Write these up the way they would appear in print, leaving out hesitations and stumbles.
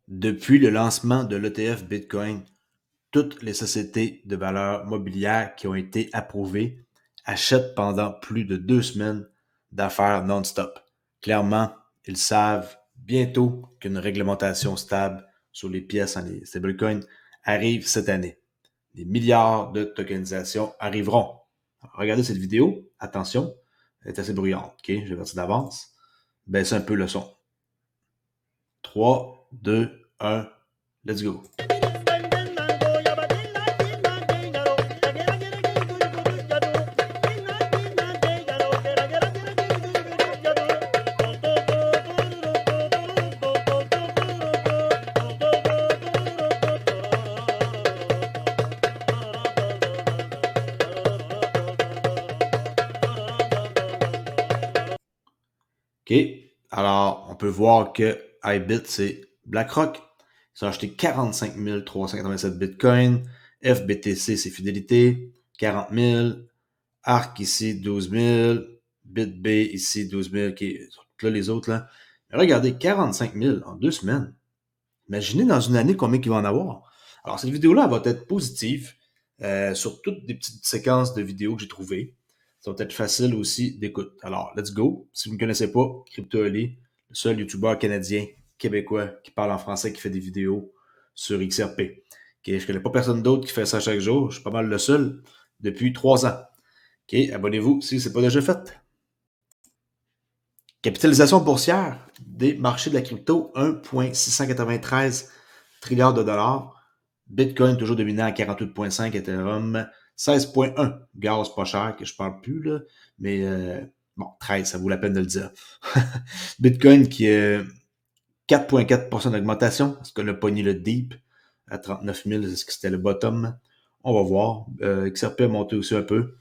Depuis le lancement de l'ETF Bitcoin, toutes les sociétés de valeurs mobilières qui ont été approuvées achètent pendant plus de 2 semaines d'affaires non-stop. Clairement, ils savent bientôt qu'une réglementation stable sur les pièces en stablecoins arrive cette année. Des milliards de tokenisations arriveront. Alors, regardez cette vidéo, attention, elle est assez bruyante, ok? Je vais partir d'avance. Baisse un peu le son. 3, 2, 1, let's go. OK. Alors, on peut voir que iBit, c'est BlackRock. Ils ont acheté 45 387 Bitcoin. FBTC, c'est Fidélité, 40 000. ARC ici, 12 000. BitB ici, 12 000. OK. Là, les autres, là. Mais regardez, 45 000 en 2 semaines. Imaginez dans une année combien il va en avoir. Alors, cette vidéo-là, elle va être positive sur toutes des petites séquences de vidéos que j'ai trouvées. Ça va être facile aussi d'écoute. Alors, let's go. Si vous ne me connaissez pas, Crypto Ali, le seul YouTuber canadien, québécois, qui parle en français, qui fait des vidéos sur XRP. Okay, je ne connais pas personne d'autre qui fait ça chaque jour. Je suis pas mal le seul depuis 3 ans. OK, abonnez-vous si ce n'est pas déjà fait. Capitalisation boursière des marchés de la crypto, 1,693 trilliards de dollars. Bitcoin toujours dominant à 48,5, Ethereum 16,1. Gaz pas cher, que je parle plus, là, mais bon, 13, ça vaut la peine de le dire. Bitcoin qui est 4,4% d'augmentation. Est-ce qu'on a pogné le deep à 39 000? Est-ce que c'était le bottom? On va voir. XRP a monté aussi un peu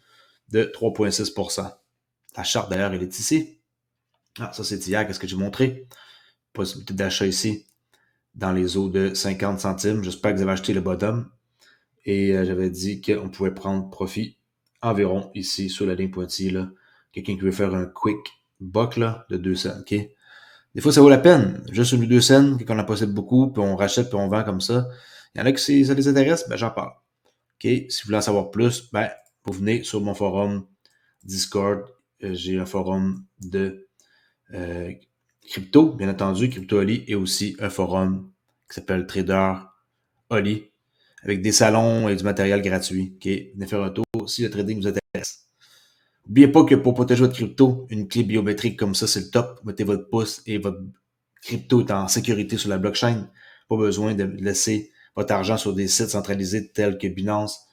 de 3,6%. La charte d'ailleurs, elle est ici. Ah, ça c'est hier, qu'est-ce que j'ai montré? Possibilité d'achat ici dans les eaux de 50 centimes. J'espère que vous avez acheté le bottom. Et j'avais dit qu'on pouvait prendre profit environ ici sur la ligne pointillée. Quelqu'un qui veut faire un quick buck là, de 2 cents. Okay? Des fois, ça vaut la peine. Juste une ou 2 cents, qu'on en possède beaucoup, puis on rachète, puis on vend comme ça. Il y en a qui ça les intéresse, ben j'en parle. Okay? Si vous voulez en savoir plus, ben vous venez sur mon forum Discord. J'ai un forum de crypto, bien entendu, Crypto Oli, et aussi un forum qui s'appelle Trader Oli, avec des salons et du matériel gratuit. Okay? Venez faire un tour si le trading vous intéresse. N'oubliez pas que pour protéger votre crypto, une clé biométrique comme ça, c'est le top. Mettez votre pouce et votre crypto est en sécurité sur la blockchain. Pas besoin de laisser votre argent sur des sites centralisés tels que Binance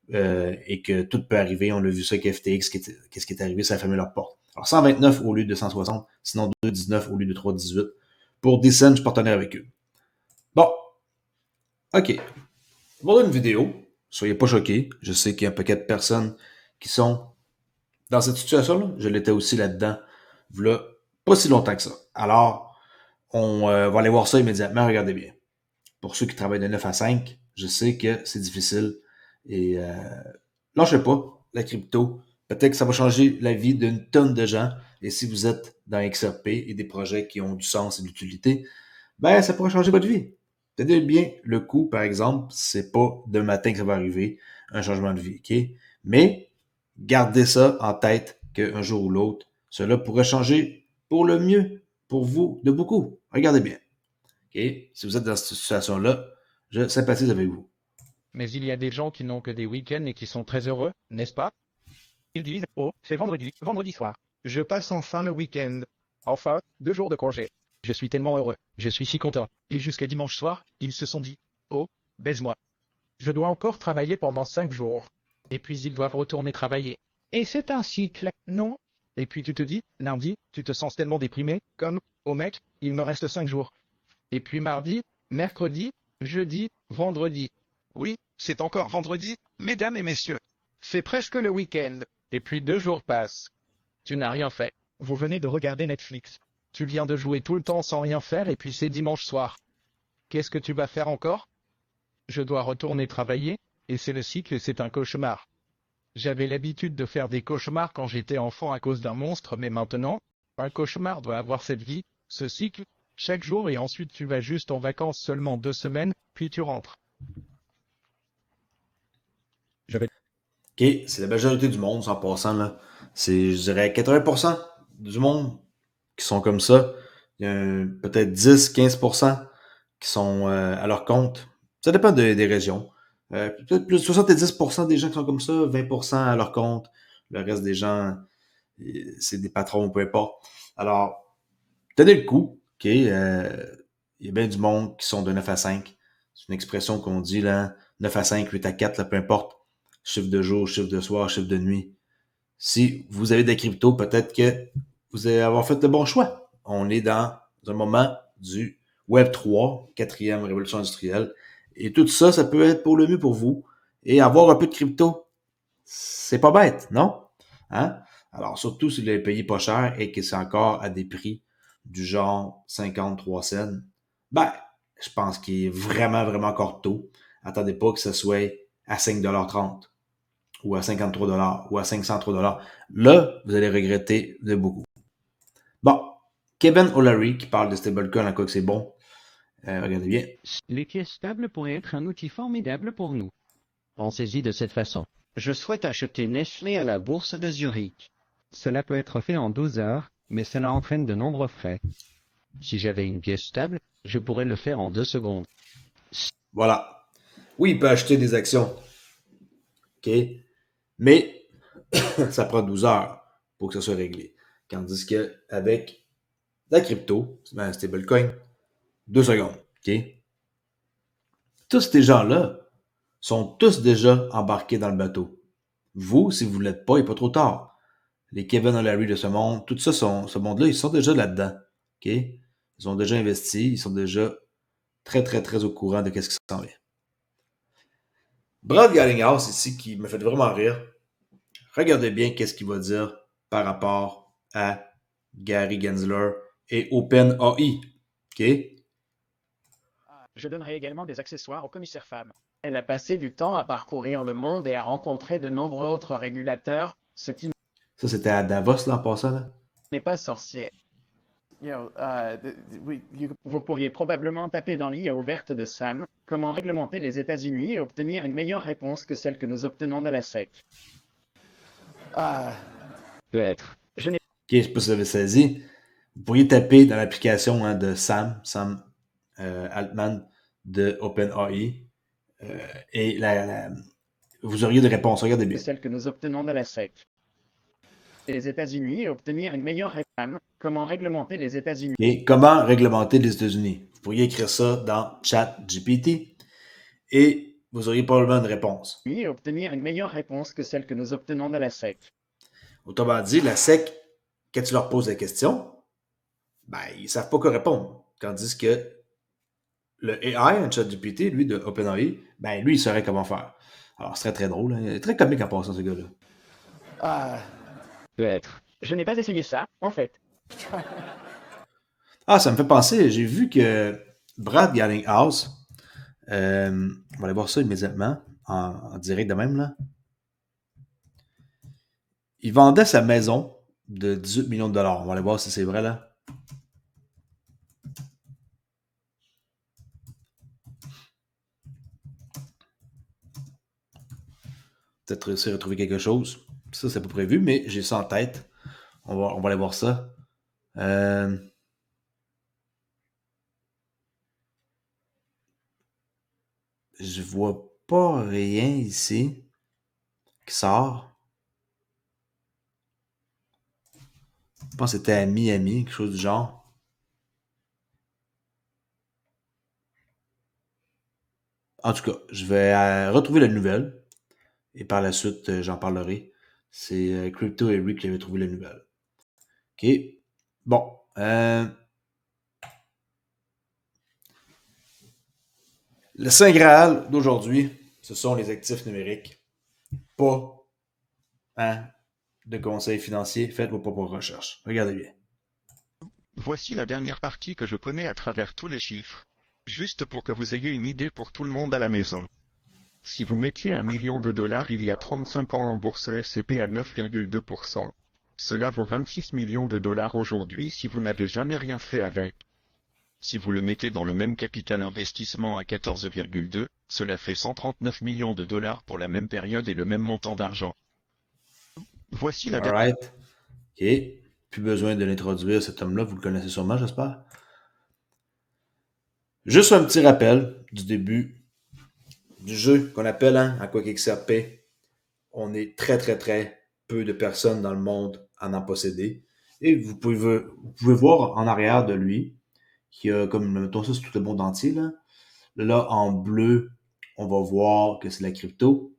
et que tout peut arriver. On a vu ça avec FTX, qu'est-ce qui est arrivé, ça a fermé leur porte. Alors 129 au lieu de 160, sinon 219 au lieu de 318. Pour Decent, je suis partenaire avec eux. Bon, ok. Voilà une vidéo. Soyez pas choqués. Je sais qu'il y a un paquet de personnes qui sont dans cette situation-là. Je l'étais aussi là-dedans. Voilà, pas si longtemps que ça. Alors, on va aller voir ça immédiatement. Regardez bien. Pour ceux qui travaillent de 9 à 5, je sais que c'est difficile. Et lâchez pas la crypto. Peut-être que ça va changer la vie d'une tonne de gens. Et si vous êtes dans XRP et des projets qui ont du sens et de l'utilité, ben ça pourrait changer votre vie. Tenez bien le coup, par exemple, c'est pas demain matin que ça va arriver, un changement de vie, ok? Mais gardez ça en tête qu'un jour ou l'autre, cela pourrait changer pour le mieux, pour vous, de beaucoup. Regardez bien, ok? Si vous êtes dans cette situation-là, je sympathise avec vous. Mais il y a des gens qui n'ont que des week-ends et qui sont très heureux, n'est-ce pas? Ils disent, oh, c'est vendredi, vendredi soir. Je passe enfin le week-end. Enfin, 2 jours de congé. Je suis tellement heureux, je suis si content. Et jusqu'à dimanche soir, ils se sont dit, oh, baise-moi. Je dois encore travailler pendant 5 jours. Et puis ils doivent retourner travailler. Et c'est un cycle, non? Et puis tu te dis, lundi, tu te sens tellement déprimé, comme, oh mec, il me reste 5 jours. Et puis mardi, mercredi, jeudi, vendredi. Oui, c'est encore vendredi, mesdames et messieurs. C'est presque le week-end. Et puis 2 jours passent. Tu n'as rien fait. Vous venez de regarder Netflix. Tu viens de jouer tout le temps sans rien faire et puis c'est dimanche soir. Qu'est-ce que tu vas faire encore? Je dois retourner travailler, et c'est le cycle et c'est un cauchemar. J'avais l'habitude de faire des cauchemars quand j'étais enfant à cause d'un monstre, mais maintenant, un cauchemar doit avoir cette vie, ce cycle. chaque jour et ensuite tu vas juste en vacances seulement 2 semaines, puis tu rentres. Je vais OK, c'est la majorité du monde, 100%, là. C'est, je dirais, 80% du monde qui sont comme ça. Il y a peut-être 10-15% qui sont à leur compte. Ça dépend des régions. Peut-être plus de 70% des gens qui sont comme ça, 20% à leur compte. Le reste des gens, c'est des patrons, peu importe. Alors, tenez le coup, OK? Il y a bien du monde qui sont de 9 à 5. C'est une expression qu'on dit, là, 9 à 5, 8 à 4, là, peu importe. Chiffre de jour, chiffre de soir, chiffre de nuit. Si vous avez des cryptos, peut-être que vous allez avoir fait de bons choix. On est dans un moment du Web 3, quatrième révolution industrielle. Et tout ça, ça peut être pour le mieux pour vous. Et avoir un peu de crypto, c'est pas bête, non? Hein? Alors, surtout si vous l'avez payé pas cher et que c'est encore à des prix du genre 53 cents, ben, je pense qu'il est vraiment, vraiment encore tôt. Attendez pas que ce soit à 5,30 $ ou à 53 $ ou à 503 $. Là, vous allez regretter de beaucoup. Bon, Kevin O'Leary qui parle de stablecoin en quoi que c'est bon. Regardez bien. Les pièces stables pourraient être un outil formidable pour nous. Pensez-y de cette façon. Je souhaite acheter Nestlé à la bourse de Zurich. Cela peut être fait en 12 heures, mais cela entraîne de nombreux frais. Si j'avais une pièce stable, je pourrais le faire en 2 secondes. Voilà. Oui, il peut acheter des actions. OK? Mais ça prend 12 heures pour que ça soit réglé. Tandis qu'avec la crypto, un stablecoin, 2 secondes. OK? Tous ces gens-là sont tous déjà embarqués dans le bateau. Vous, si vous ne l'êtes pas, il n'est pas trop tard. Les Kevin O'Leary de ce monde, tout ça, ce monde-là, ils sont déjà là-dedans. OK? Ils ont déjà investi, ils sont déjà très, très, très au courant de ce qui s'en vient. Brad Garlinghouse, ici, qui me fait vraiment rire. Regardez bien qu'est-ce qu'il va dire par rapport à Gary Gensler et OpenAI. OK? Je donnerai également des accessoires au commissaire femme. Elle a passé du temps à parcourir le monde et à rencontrer de nombreux autres régulateurs, ce qui Ça, c'était à Davos, là, en passant, là. n'est pas sorcier. Vous pourriez probablement taper dans l'IA ouverte de Sam, comment réglementer les États-Unis et obtenir une meilleure réponse que celle que nous obtenons de la SEC. Peut-être. OK, je sais pas si vous avez saisi. Vous pourriez taper dans l'application de Sam Altman de OpenAI, et vous auriez des réponses. Regardez bien. Celle que nous obtenons de la SEC. Les États-Unis et obtenir une meilleure réponse. Comment réglementer les États-Unis. Et comment réglementer les États-Unis? Vous pourriez écrire ça dans ChatGPT et vous auriez probablement une réponse. Et obtenir une meilleure réponse que celle que nous obtenons de la SEC. Autrement dit, la SEC, quand tu leur poses la question, ben, ils ne savent pas quoi répondre. Tandis que le AI, un ChatGPT, lui, de OpenAI, ben, lui, il saurait comment faire. Alors, ce serait très drôle. Hein? Très comique en passant, ce gars-là. Peut-être. Je n'ai pas essayé ça, en fait. Ah, ça me fait penser, j'ai vu que Brad Garlinghouse, on va aller voir ça immédiatement, en direct de même, là. Il vendait sa maison de 18 millions de dollars. On va aller voir si c'est vrai, là. Peut-être réussir à trouver quelque chose. Ça, c'est pas prévu, mais j'ai ça en tête. On va aller voir ça. Je vois pas rien ici qui sort. Je pense que c'était à Miami, quelque chose du genre. En tout cas, je vais retrouver la nouvelle et par la suite, j'en parlerai. C'est Crypto Eric qui avait trouvé la nouvelle. OK. Bon. Le Saint Graal d'aujourd'hui, ce sont les actifs numériques. Pas de conseils financiers. Faites vos propres recherches. Regardez bien. Voici la dernière partie que je connais à travers tous les chiffres. Juste pour que vous ayez une idée pour tout le monde à la maison. Si vous mettiez $1 million il y a 35 ans en bourse S&P à 9,2%, cela vaut $26 millions aujourd'hui si vous n'avez jamais rien fait avec. Si vous le mettez dans le même capital investissement à 14,2, cela fait 139 millions de dollars pour la même période et le même montant d'argent. Voici la Alright. OK. Plus besoin de l'introduire, cet homme-là. Vous le connaissez sûrement, j'espère. Juste un petit rappel du début du jeu qu'on appelle Aquatic XRP. On est très, très, très peu de personnes dans le monde à en posséder. Et vous pouvez voir en arrière de lui qu'il y a comme, mettons ça, c'est tout le monde entier. Là, en bleu, on va voir que c'est la crypto,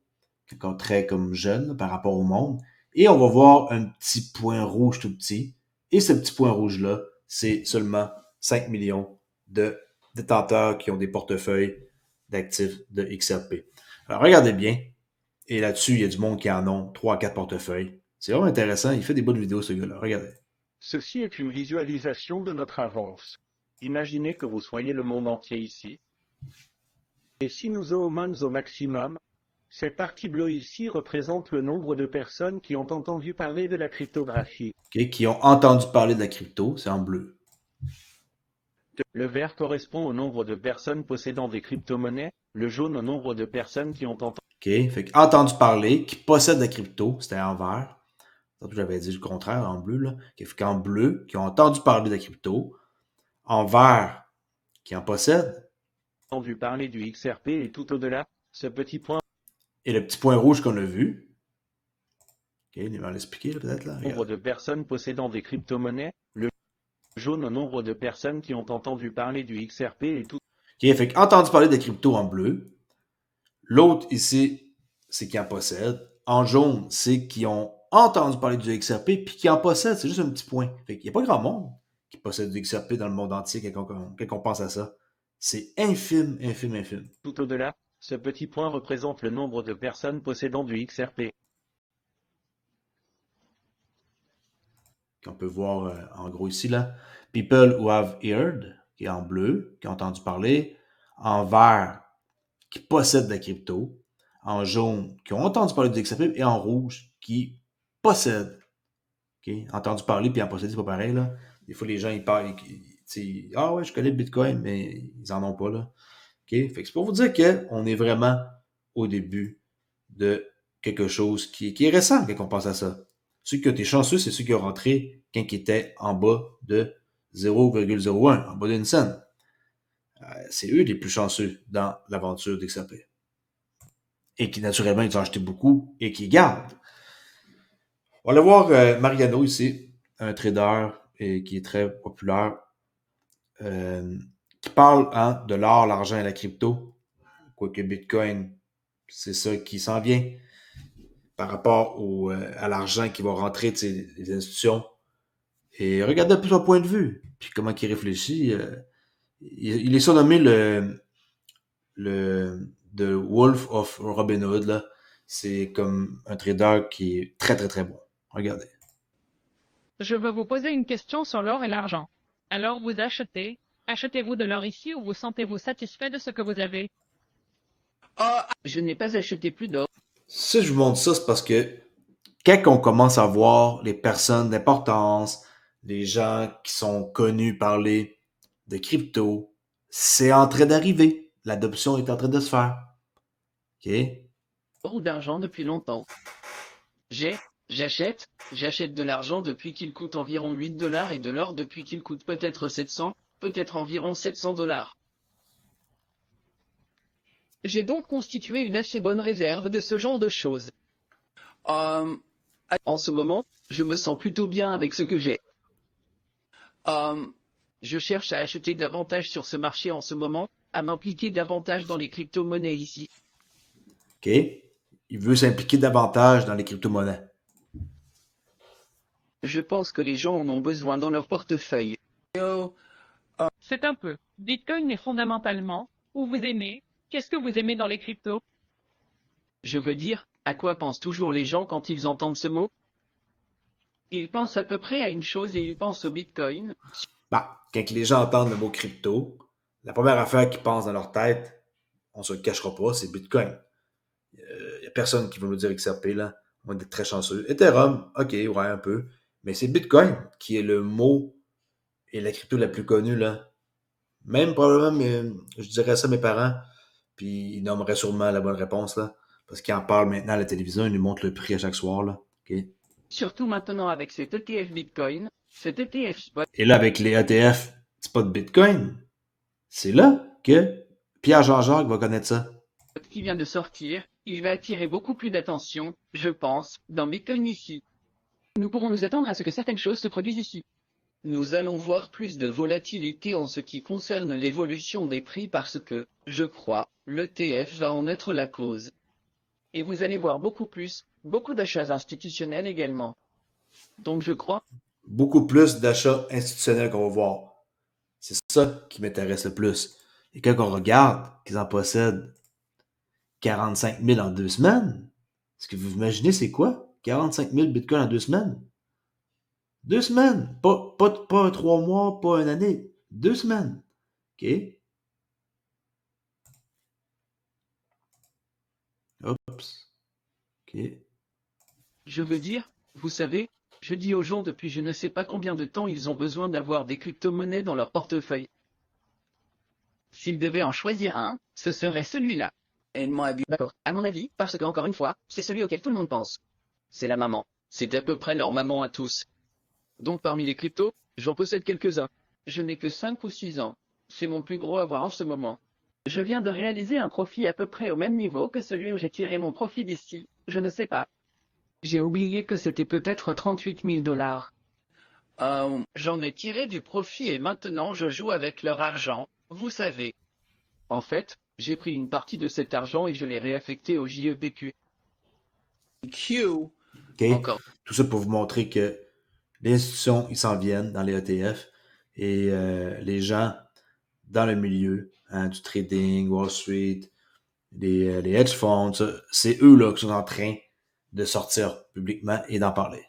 qui est encore très comme jeune par rapport au monde. Et on va voir un petit point rouge tout petit. Et ce petit point rouge-là, c'est seulement 5 millions de détenteurs qui ont des portefeuilles d'actifs de XRP. Alors, regardez bien. Et là-dessus, il y a du monde qui en ont 3 à 4 portefeuilles. C'est vraiment intéressant. Il fait des bonnes vidéos, ce gars-là. Regardez. Ceci est une visualisation de notre avance. Imaginez que vous soyez le monde entier ici. Et si nous zoomons au maximum, cette partie bleue ici représente le nombre de personnes qui ont entendu parler de la cryptographie. Okay, qui ont entendu parler de la crypto, c'est en bleu. Le vert correspond au nombre de personnes possédant des crypto-monnaies, le jaune au nombre de personnes qui ont entendu. OK, fait entendu parler, qui possèdent la crypto, c'était en vert. J'avais dit le contraire, en bleu, là. Fait qu'en bleu, qui ont entendu parler de la crypto. En vert, qui en possèdent. Entendu parler du XRP et tout au-delà, ce petit point. Et le petit point rouge qu'on a vu. OK, il va l'expliquer, peut-être, là. Nombre de personnes possédant des crypto-monnaies, le jaune au nombre de personnes qui ont entendu parler du XRP et tout. OK, fait entendu parler de crypto en bleu. L'autre ici, c'est qui en possède. En jaune, c'est qui ont entendu parler du XRP puis qui en possèdent. C'est juste un petit point. Fait qu'il n'y a pas grand monde qui possède du XRP dans le monde entier quand on pense à ça. C'est infime, infime, infime. Tout au-delà, ce petit point représente le nombre de personnes possédant du XRP. Qu'on peut voir en gros ici, là. People who have heard, qui est en bleu, qui ont entendu parler. En vert, qui possèdent de la crypto. En jaune, qui ont entendu parler du XRP. Et en rouge, qui possèdent. Okay? Entendu parler puis en posséder, c'est pas pareil, là. Des fois, les gens, ils parlent, ah ouais, je connais le Bitcoin, mais ils en ont pas, là. OK? Fait que c'est pour vous dire qu'on est vraiment au début de quelque chose qui est récent quand on pense à ça. Ceux qui ont été chanceux, c'est ceux qui ont rentré quand ils étaient en bas de 0,01, en bas d'une scène. C'est eux les plus chanceux dans l'aventure d'XRP. Et qui, naturellement, ils ont acheté beaucoup et qui gardent. On va aller voir Mariano ici, un trader qui est très populaire, qui parle de l'or, l'argent et la crypto. Quoique Bitcoin, c'est ça qui s'en vient par rapport à l'argent qui va rentrer de les institutions. Et regardez un peu son point de vue, puis comment il réfléchit. Il est surnommé le The Wolf of Robin Hood, là. C'est comme un trader qui est très, très, très bon. Regardez. Je veux vous poser une question sur l'or et l'argent. Alors vous achetez. Achetez-vous de l'or ici ou vous sentez-vous satisfait de ce que vous avez? Je n'ai pas acheté plus d'or. Si je vous montre ça, c'est parce que quand on commence à voir les personnes d'importance, les gens qui sont connus parler de crypto, c'est en train d'arriver. L'adoption est en train de se faire. OK? Ou d'argent depuis longtemps. J'achète de l'argent depuis qu'il coûte environ 8 dollars et de l'or depuis qu'il coûte peut-être 700, peut-être environ 700 dollars. J'ai donc constitué une assez bonne réserve de ce genre de choses. En ce moment, je me sens plutôt bien avec ce que j'ai. Je cherche à acheter davantage sur ce marché en ce moment, à m'impliquer davantage dans les crypto-monnaies ici. OK? Il veut s'impliquer davantage dans les crypto-monnaies. Je pense que les gens en ont besoin dans leur portefeuille. C'est un peu. Bitcoin est fondamentalement où vous aimez. Qu'est-ce que vous aimez dans les cryptos? Je veux dire, à quoi pensent toujours les gens quand ils entendent ce mot? Ils pensent à peu près à une chose et ils pensent au Bitcoin. Bah, quand les gens entendent le mot crypto, la première affaire qu'ils pensent dans leur tête, on se le cachera pas, c'est Bitcoin. Il n'y a personne qui va nous dire XRP, là. On est très chanceux. Ethereum, OK, ouais, un peu. Mais c'est Bitcoin qui est le mot et la crypto la plus connue, là, Même probablement, je dirais ça à mes parents, puis ils nommeraient sûrement la bonne réponse, là. Parce qu'ils en parlent maintenant à la télévision, ils nous montrent le prix à chaque soir, là. OK? Surtout maintenant avec cet ETF Bitcoin, cet ETF spot Et là, avec les ETF, c'est pas de Bitcoin. C'est là que Pierre Jean-Jacques va connaître ça. qui vient de sortir, il va attirer beaucoup plus d'attention, je pense, dans Bitcoin ici. Nous pourrons nous attendre à ce que certaines choses se produisent ici. Nous allons voir plus de volatilité en ce qui concerne l'évolution des prix parce que, je crois, l'ETF va en être la cause. Et vous allez voir beaucoup d'achats institutionnels également. Donc je crois, Beaucoup plus d'achats institutionnels qu'on va voir. C'est ça qui m'intéresse le plus. Et quand on regarde qu'ils en possèdent 45 000 en 2 semaines, est-ce que vous imaginez c'est quoi? 45 000 bitcoins en 2 semaines? 2 semaines! Pas 3 mois, pas une année. 2 semaines. OK? Oups. OK. je veux dire, vous savez, je dis aux gens depuis je ne sais pas combien de temps ils ont besoin d'avoir des crypto-monnaies dans leur portefeuille. S'ils devaient en choisir un, ce serait celui-là. D'accord, à mon avis, parce qu'encore une fois, c'est celui auquel tout le monde pense. C'est la maman. C'est à peu près leur maman à tous. Donc parmi les cryptos, j'en possède quelques-uns. Je n'ai que 5 ou 6 ans. C'est mon plus gros avoir en ce moment. Je viens de réaliser un profit à peu près au même niveau que celui où j'ai tiré mon profit d'ici. Je ne sais pas. J'ai oublié que c'était peut-être 38 000 dollars. J'en ai tiré du profit et maintenant je joue avec leur argent, vous savez. En fait, j'ai pris une partie de cet argent et je l'ai réaffecté au JEBQ. OK? Encore. Tout ça pour vous montrer que les institutions, ils s'en viennent dans les ETF et les gens dans le milieu du trading, Wall Street, les hedge funds, c'est eux là qui sont en train de sortir publiquement et d'en parler.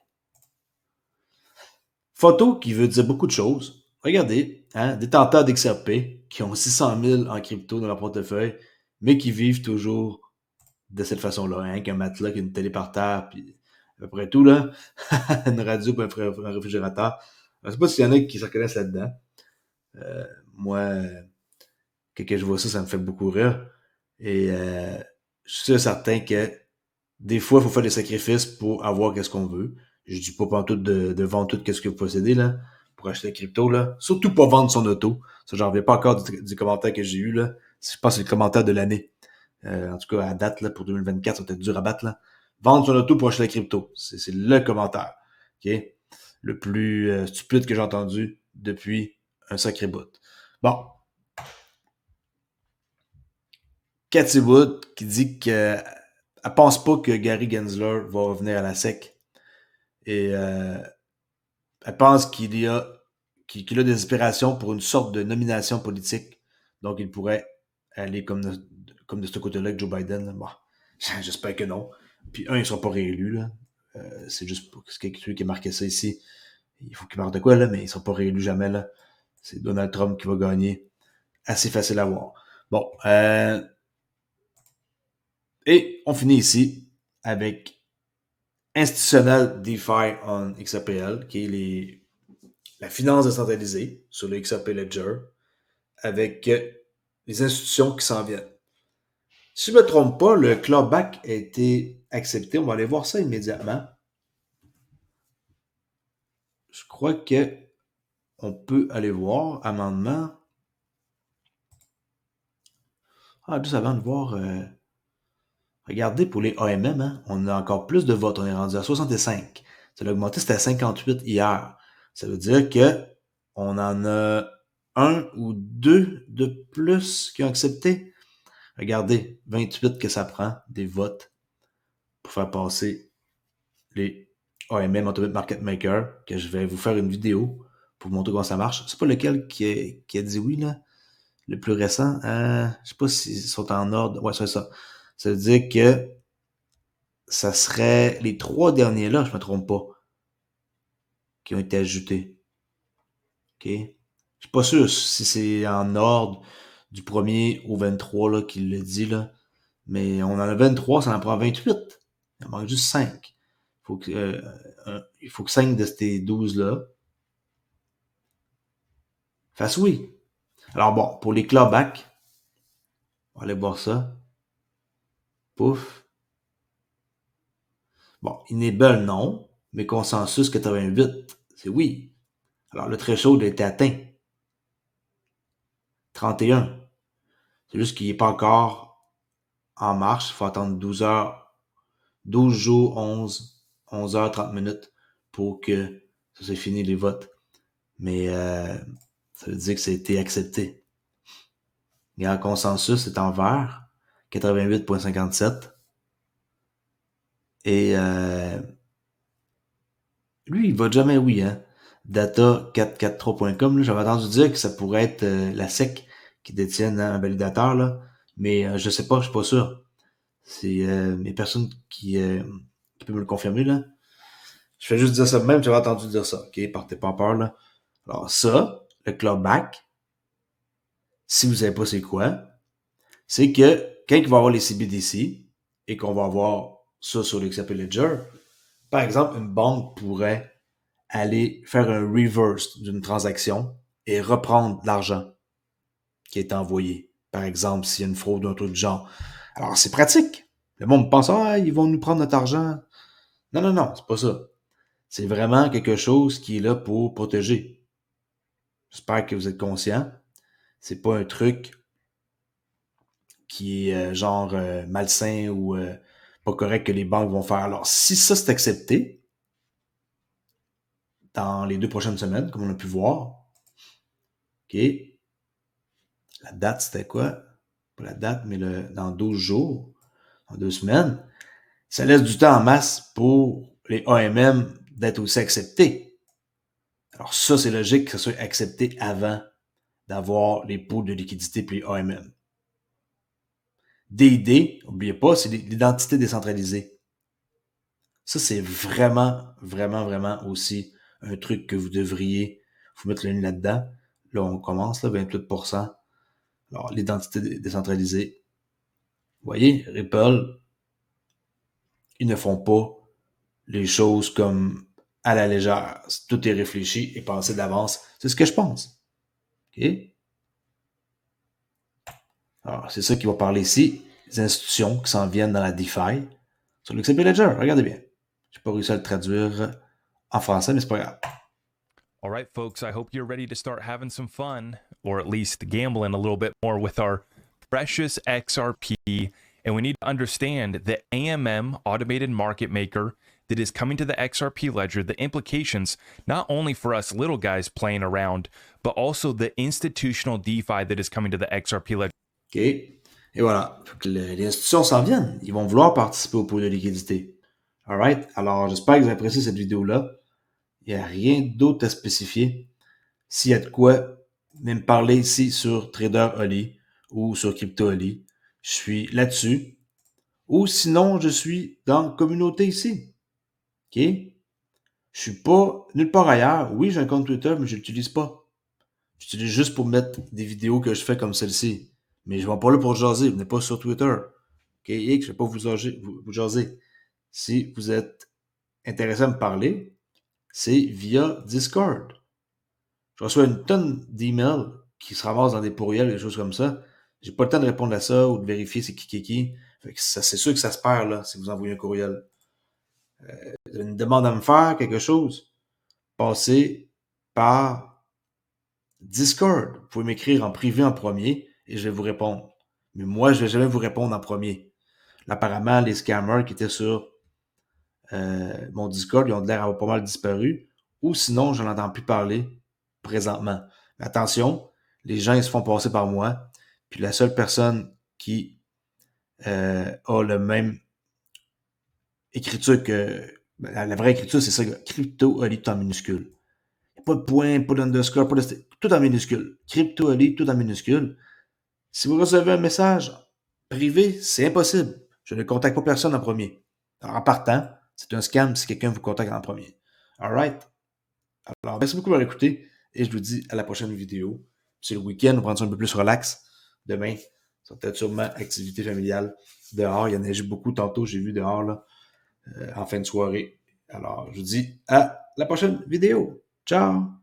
Photo qui veut dire beaucoup de choses. Regardez, détenteurs d'XRP qui ont 600 000 en crypto dans leur portefeuille, mais qui vivent toujours de cette façon-là, hein, qu'un matelas, qu'une télé par terre, puis à peu près tout, là. Une radio, puis un réfrigérateur. Je ne sais pas s'il y en a qui se reconnaissent là-dedans. Moi, quand je vois ça, ça me fait beaucoup rire. Et je suis sûr certain que des fois, il faut faire des sacrifices pour avoir qu'est-ce qu'on veut. Je dis pas pantoute de vendre tout qu'est-ce que vous possédez, là, pour acheter la crypto, là. Surtout pas vendre son auto. Ça, j'en reviens pas encore du commentaire que j'ai eu, là. Je pense que c'est le commentaire de l'année. En tout cas, à date, là, pour 2024, ça va être dur à battre, là. Vendre son auto pour acheter la crypto. C'est le commentaire. OK? Le plus stupide que j'ai entendu depuis un sacré bout. Bon. Cathy Wood qui dit qu'elle pense pas que Gary Gensler va revenir à la SEC. Et elle pense qu'il a des aspirations pour une sorte de nomination politique. Donc, il pourrait aller comme de ce côté-là avec Joe Biden. Bon, j'espère que non. Puis, il ne sera pas réélu. Là. C'est juste pour quelqu'un qui a marqué ça ici. Il faut qu'il marque de quoi, là, mais il ne sera pas réélu jamais. Là. C'est Donald Trump qui va gagner. Assez facile à voir. Bon. Et on finit ici avec Institutional DeFi on XRPL, qui est la finance décentralisée sur le XRP Ledger, avec les institutions qui s'en viennent. Si je ne me trompe pas, le clawback a été accepté. On va aller voir ça immédiatement. Je crois que on peut aller voir amendement. Juste avant de voir. Regardez pour les AMM, hein, on a encore plus de votes. On est rendu à 65. Ça a augmenté, c'était à 58 hier. Ça veut dire que on en a un ou deux de plus qui ont accepté. Regardez, 28 que ça prend des votes pour faire passer les AMM Automated Market Maker, que je vais vous faire une vidéo pour vous montrer comment ça marche. C'est pas lequel qui a dit oui, là. Le plus récent. Je sais pas s'ils sont en ordre. Ouais, c'est ça. Ça veut dire que ça serait les 3 derniers là, je me trompe pas, qui ont été ajoutés. OK? Je suis pas sûr si c'est en ordre du 1er au 23 là, qu'il le dit, là. Mais on en a 23, ça en prend 28. Il en manque juste 5. Il faut que 5 de ces 12-là fassent oui. Alors bon, pour les clawbacks, on va aller voir ça. Pouf. Bon, Enable, non. Mais consensus 88, c'est oui. Alors, le threshold a été atteint. 31. C'est juste qu'il n'est pas encore en marche. Il faut attendre 12 heures, 12 jours, 11 heures, 30 minutes pour que ça soit fini les votes. Mais ça veut dire que ça a été accepté. Et en consensus, c'est en vert, 88,57. Et lui, il vote jamais oui, hein. Data443.com, j'avais entendu dire que ça pourrait être la SEC qui détienne un validateur, là. Mais je sais pas, je suis pas sûr. C'est les personnes qui peuvent me le confirmer, là. Je fais juste dire ça de même, j'avais entendu dire ça. OK, partez pas en peur, là. Alors ça, le clawback, si vous savez pas c'est quoi, c'est que quand il va y avoir les CBDC et qu'on va avoir ça sur l'XRP Ledger, par exemple, une banque pourrait aller faire un reverse d'une transaction et reprendre l'argent qui est envoyé. Par exemple, s'il y a une fraude d'un truc du genre. Alors, c'est pratique. Le monde pense, ils vont nous prendre notre argent. Non, non, non, c'est pas ça. C'est vraiment quelque chose qui est là pour protéger. J'espère que vous êtes conscients. C'est pas un truc qui est malsain ou pas correct que les banques vont faire. Alors, si ça c'est accepté, dans les 2 prochaines semaines, comme on a pu voir, OK, la date c'était quoi? Pas la date, mais dans 12 jours, dans 2 semaines, ça laisse du temps en masse pour les AMM d'être aussi acceptés. Alors ça, c'est logique que ça soit accepté avant d'avoir les pools de liquidité puis les AMM. DID, n'oubliez pas, c'est l'identité décentralisée. Ça, c'est vraiment, vraiment, vraiment aussi un truc que vous devriez vous mettre le nez là-dedans. Là, on commence, là, 28%. Alors, l'identité décentralisée. Vous voyez, Ripple, ils ne font pas les choses comme à la légère. Tout est réfléchi et pensé d'avance. C'est ce que je pense. OK? Alors, c'est ça qui va parler ici. Les institutions qui s'en viennent dans la DeFi. Sur le XRP Ledger, regardez bien. J'ai pas réussi à le traduire en français, mais c'est pas grave. All right, folks, I hope you're ready to start having some fun, or at least gambling a little bit more with our precious XRP. And we need to understand the AMM, automated market maker, that is coming to the XRP ledger, the implications, not only for us little guys playing around, but also the institutional DeFi that is coming to the XRP ledger. OK. Et voilà. Les institutions s'en viennent. Ils vont vouloir participer au pool de liquidité. Alright? Alors, j'espère que vous avez apprécié cette vidéo-là. Il n'y a rien d'autre à spécifier. S'il y a de quoi, venez me parler ici sur Trader Oli ou sur Crypto Oli. Je suis là-dessus. Ou sinon, je suis dans la communauté ici. OK? Je suis pas nulle part ailleurs. Oui, j'ai un compte Twitter, mais je l'utilise pas. J'utilise juste pour mettre des vidéos que je fais comme celle-ci. Mais je ne vais pas là pour jaser. Venez pas sur Twitter. OK? Je ne vais pas vous jaser. Si vous êtes intéressé à me parler, c'est via Discord. Je reçois une tonne d'emails qui se ramassent dans des pourriels, des choses comme ça. J'ai pas le temps de répondre à ça ou de vérifier c'est qui. Fait que ça, c'est sûr que ça se perd là, si vous envoyez un courriel. Vous avez une demande à me faire, quelque chose, passez par Discord. Vous pouvez m'écrire en privé en premier et je vais vous répondre. Mais moi, je vais jamais vous répondre en premier. Là, apparemment, les scammers qui étaient sur mon Discord, ils ont l'air d'avoir pas mal disparu. Ou sinon, je n'en entends plus parler présentement. Mais attention, les gens, ils se font passer par moi. Puis la seule personne qui a le même écriture que... La vraie écriture, c'est ça, Crypto Oli tout en minuscule. Pas de point, pas d'underscore, pas de... Tout en minuscule. Crypto Oli tout en minuscule. Si vous recevez un message privé, c'est impossible. Je ne contacte pas personne en premier. Alors, en partant, c'est un scam si quelqu'un vous contacte en premier. Alright? Alors, merci beaucoup d'avoir écouté et je vous dis à la prochaine vidéo. C'est le week-end, on prend ça un peu plus relax. Demain, ça va être sûrement activité familiale dehors. Il y en a beaucoup tantôt, j'ai vu dehors là, en fin de soirée. Alors, je vous dis à la prochaine vidéo. Ciao!